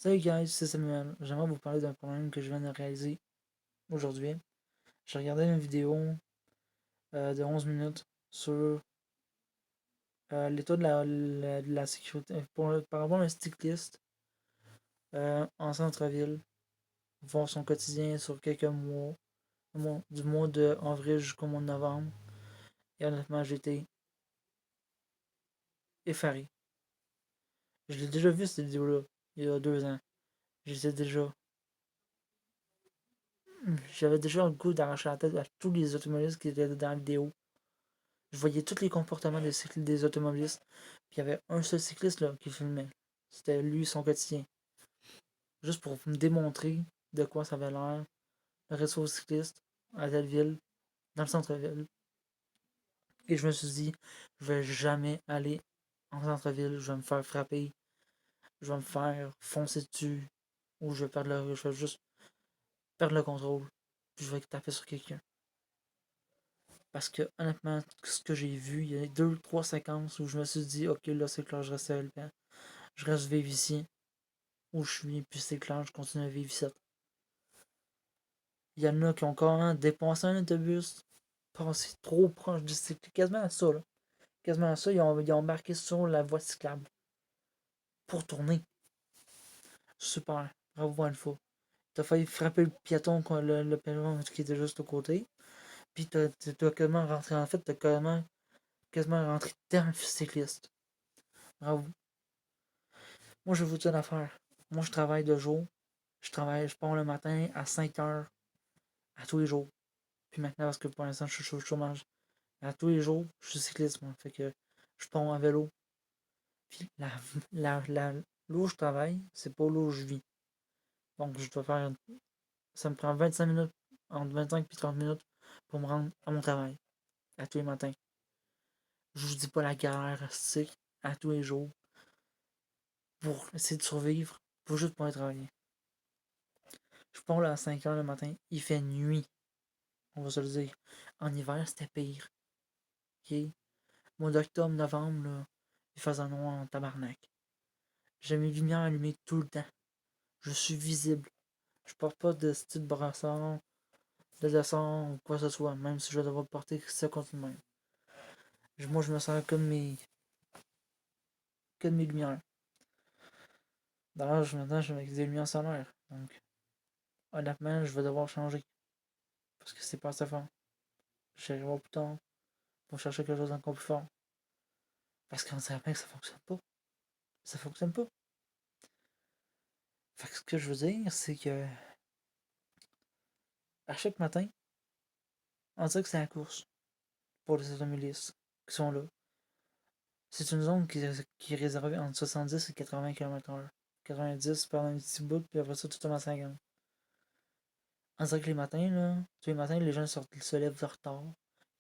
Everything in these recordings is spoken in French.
Salut guys, c'est Samuel. J'aimerais vous parler d'un problème que je viens de réaliser aujourd'hui. J'ai regardé une vidéo de 11 minutes sur l'état de la sécurité par rapport à un cycliste en centre-ville, voir son quotidien sur quelques mois, du mois de avril jusqu'au mois de novembre. Et honnêtement, j'ai été effaré. Je l'ai déjà vu cette vidéo-là, il y a 2 ans. J'étais déjà. J'avais déjà le goût d'arracher la tête à tous les automobilistes qui étaient dans la vidéo. Je voyais tous les comportements des automobilistes. Puis il y avait un seul cycliste là, qui filmait. C'était lui, son quotidien. Juste pour me démontrer de quoi ça avait l'air. Le réseau cycliste à telle ville, dans le centre-ville. Et je me suis dit, je vais jamais aller en centre-ville. Je vais me faire frapper. Je vais me faire foncer dessus. Ou je vais juste perdre le contrôle. Puis je vais taper sur quelqu'un. Parce que honnêtement, ce que j'ai vu, il y a 2, 3 séquences où je me suis dit, ok, là c'est clair, je reste seul. Je reste vivre ici, où je suis, puis c'est clair, je continue à vivre ici. Il y en a qui ont quand même dépassé un autobus, passé trop proche du cycle, quasiment à ça, là. Quasiment à ça, ils ont marqué sur la voie cyclable pour tourner. Super, bravo une fois. T'as failli frapper le piéton, le piéton qui était juste au côté, puis t'as quasiment rentré, en fait, t'as quasiment rentré dans le cycliste. Bravo. Moi, je vais vous dire l'affaire. Moi, je travaille de jour. Je pars le matin à 5 heures à tous les jours. Puis maintenant, parce que pour l'instant, je suis au chômage. À tous les jours, je suis cycliste, moi. Fait que je pars en vélo. Puis là où je travaille, c'est pas là où je vis. Donc, je dois faire. Ça me prend 25 minutes, entre 25 et 30 minutes pour me rendre à mon travail. À tous les matins. Je vous dis pas la galère, c'est à tous les jours. Pour essayer de survivre. Pour juste pouvoir travailler. Je pars là à 5 heures le matin. Il fait nuit. On va se le dire. En hiver, c'était pire. Ok? Mois d'octobre, novembre, là, il faisait noir en tabarnak. J'ai mes lumières allumées tout le temps. Je suis visible. Je porte pas de style brassard, de descente ou quoi que ce soit, même si je vais devoir porter ça continuellement. Moi, je me sens comme mes lumières. D'ailleurs, maintenant, je mets des lumières solaires. Donc, honnêtement, je vais devoir changer. Parce que c'est pas assez fort. J'irai voir plus tard pour chercher quelque chose d'encore plus fort. Parce qu'on sait bien que ça fonctionne pas. Ça fonctionne pas. Fait que ce que je veux dire, c'est que à chaque matin, on dirait que c'est la course pour les automobilistes qui sont là. C'est une zone qui est réservée entre 70 et 80 km/h. 90 pendant un petit bout, puis après ça, tout tombe à 50. On dirait que les matins, là, tous les matins, les gens se lèvent de retard.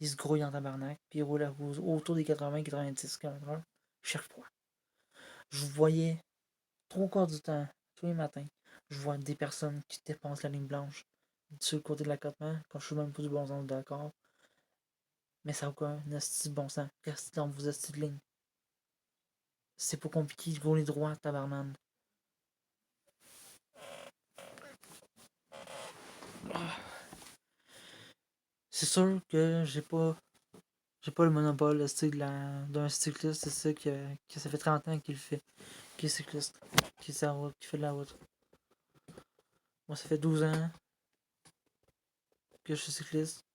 Ils se grouillent en tabarnak, puis ils roulent autour des 80-90 km/h chaque fois. Je voyais 3 quarts du temps, tous les matins, je vois des personnes qui dépassent la ligne blanche sur le côté de l'accotement, quand je suis même pas du bon sens d'accord. Mais ça n'a aucun esti de bon sens. Restez dans vos esti de ligne. C'est pas compliqué de rouler droit, tabarnan. C'est sûr que j'ai pas le monopole d'un cycliste, c'est ça que ça fait 30 ans qu'il le fait, qui est cycliste, qui fait de la route. Moi ça fait 12 ans que je suis cycliste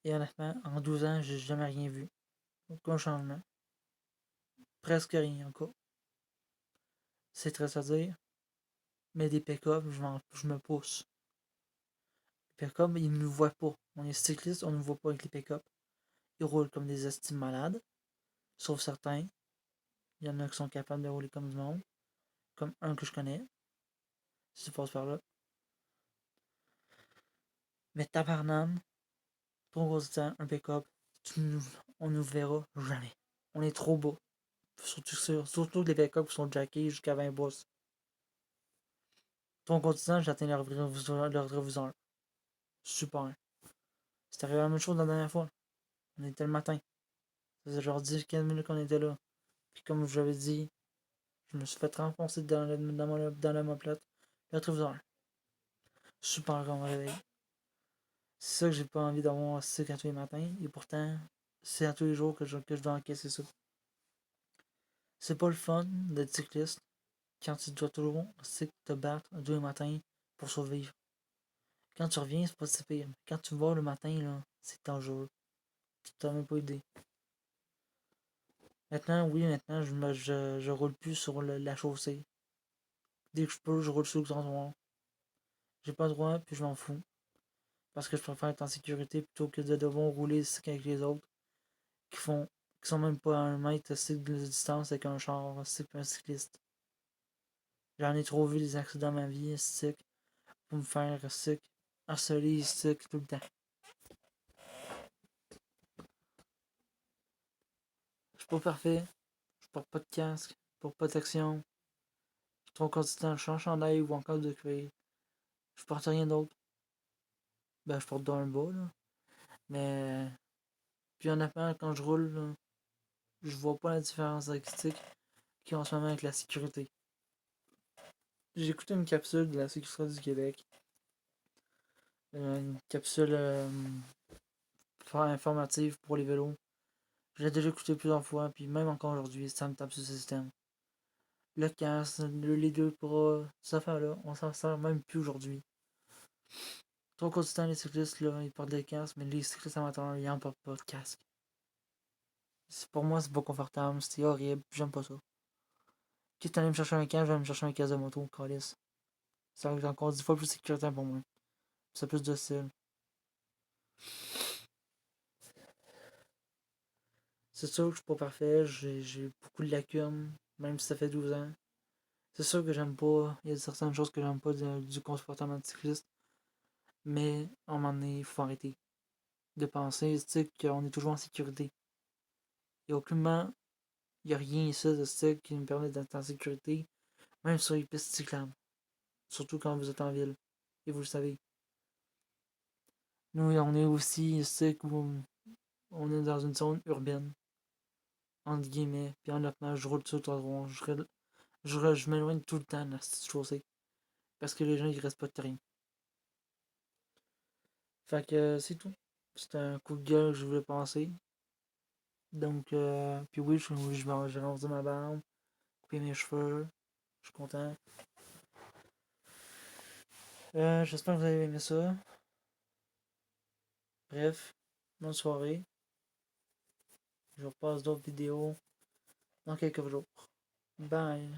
et honnêtement, en 12 ans, j'ai jamais rien vu. Aucun changement. Presque rien encore. C'est très à dire. Mais des pick-up, je me pousse. Les pick-up, ils ne nous voient pas. On est cycliste, on ne nous voit pas avec les pick-up. Ils roulent comme des estimes malades. Sauf certains. Il y en a qui sont capables de rouler comme du monde. Comme un que je connais. Si tu passes par là. Mais tabarnane, trop gros temps, un pick-up, on nous verra jamais. On est trop bas. Surtout les pick-up qui sont jackés jusqu'à 20 bosses. Ton continent, j'atteins leur réviseur. Super. C'est arrivé la même chose la dernière fois. On était le matin. Ça faisait genre 10-15 minutes qu'on était là. Puis comme je l'avais dit, Je me suis fait renfoncer dans l'omoplate. Le rétroviseur. Super grand réveil. C'est ça que j'ai pas envie d'avoir un cycle à tous les matins. Et pourtant, c'est à tous les jours que je dois encaisser ça. C'est pas le fun d'être cycliste quand tu dois toujours te battre tous les matins pour survivre. Quand tu reviens, c'est pas si pire. Quand tu vas le matin, là, c'est dangereux. Tu t'as même pas idée. Maintenant, je roule plus sur la chaussée. Dès que je peux, je roule sur le trottoir. J'ai pas le droit, puis je m'en fous. Parce que je préfère être en sécurité plutôt que de devoir rouler avec les autres qui font qui sont même pas à 1 mètre de distance avec un char, un cycliste. J'en ai trop vu des accidents dans ma vie, pour me faire harceler tout le temps. Je suis pas parfait, je porte pas de casque, je porte pas d'action, je suis trop consistant, je change chandail ou encore de cuir. Je porte rien d'autre. Ben, je porte dans un bas, là. Mais, puis honnêtement, quand je roule, là, je vois pas la différence acoustique qu'il y a en ce moment avec la sécurité. J'ai écouté une capsule de la Sécurité du Québec. Une capsule informative pour les vélos. Je l'ai déjà écouté plusieurs fois, puis même encore aujourd'hui, ça me tape sur le système. Le casque, les deux bras, cette affaire-là, on s'en sert même plus aujourd'hui. Trop consistant, les cyclistes, là, ils portent des casques, mais les cyclistes amateurs, ils en portent pas de casque. Pour moi, c'est pas confortable, c'est horrible, j'aime pas ça. Quitte à aller me chercher un casque, je vais me chercher un casque de moto, calice. C'est encore 10 fois plus sécuritaire pour moi. C'est plus docile. C'est sûr que je suis pas parfait, j'ai beaucoup de lacunes, même si ça fait 12 ans. C'est sûr que j'aime pas, il y a certaines choses que j'aime pas du comportement de cycliste, mais à un moment donné, il faut arrêter de penser qu'on est toujours en sécurité. Il n'y a aucunement, il n'y a rien ici de qui me permet d'être en sécurité, même sur les pistes cyclables. Surtout quand vous êtes en ville, et vous le savez. Nous, on est aussi ici où on est dans une zone urbaine, entre guillemets, puis honnêtement, je roule sur le trottoir, je m'éloigne tout le temps de la petite chaussée. Parce que les gens, ils restent pas de terrain. Fait que c'est tout. C'est un coup de gueule que je voulais passer. Donc, puis oui, j'ai rasé ma barbe, coupé mes cheveux. Je suis content. J'espère que vous avez aimé ça. Bref, bonne soirée. Je vous repasse d'autres vidéos dans quelques jours. Bye.